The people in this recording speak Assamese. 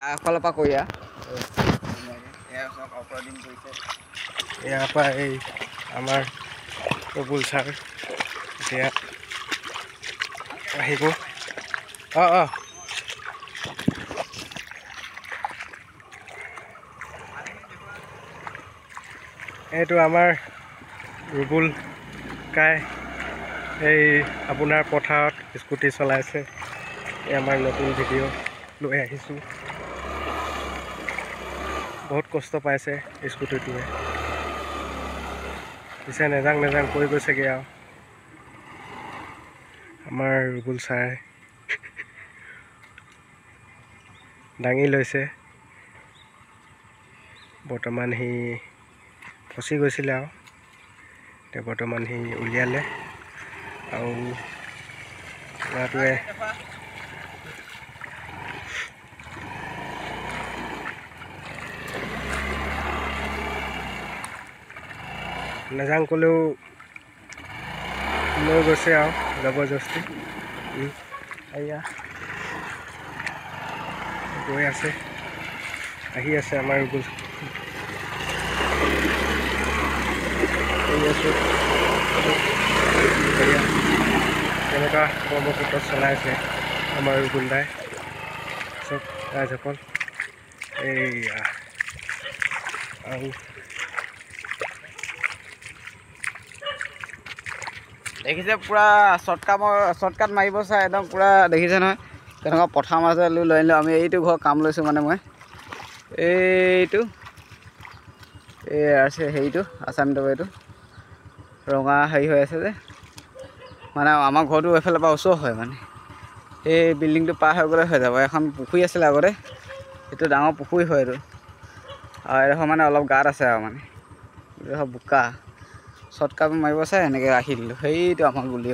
আগফালৰ পৰা কৰিয়া ইয়াৰ পৰা এই আমাৰ প্ৰবুল ছাৰ এতিয়া আহিব। এইটো আমাৰ ৰুবুল কাই এই আপোনাৰ পথাৰত স্কুটি চলাইছে। এই আমাৰ নতুন ভিডিঅ' লৈ আহিছোঁ। বহুত কষ্ট পাইছে স্কুটিটোৱে, পিছে নেজাং কৈ গৈছেগৈ আৰু আমাৰ ৰুবুল ছাৰে দাঙি লৈছে। বৰ্তমান সি ফচি গৈছিলে আৰু এতিয়া বৰ্তমান সি উলিয়ালে আৰু ল'ৰাটোৱে নেজাং ক'লেও লৈ গৈছে আৰু জবৰদস্তি। এয়া গৈ আছে, আহি আছে আমাৰ ৰুবুল। কেনেকুৱা ব্ৰহ্মপুত্ৰত চলাইছে আমাৰ ৰুবুল দাই। চব ৰাইজসকল এইয়া আৰু দেখিছে পুৰা শ্বৰ্টকাট মাৰিব চাই একদম পুৰা দেখিছে নহয় কেনেকুৱা পথাৰ মাজে লৈ আনিলোঁ আমি। এইটো ঘৰ কাম লৈছোঁ মানে মই এইটো আছে হেৰিটো আচামটো এইটো ৰঙা হেৰি হৈ আছে যে, মানে আমাৰ ঘৰটো এফালৰ পৰা ওচৰ হয় মানে এই বিল্ডিংটো পাৰ হৈ গ'লে হৈ যাব। এখন পুখুৰী আছিলে আগতে, এইটো ডাঙৰ পুখুৰী হয় এইটো, আৰু এডোখৰ মানে অলপ গাঁত আছে আৰু মানে এইডোখৰ বোকা। শ্বৰ্টকাট মাৰিব চাই এনেকৈ ৰাখি দিলোঁ। সেইটো আমাৰ গুলি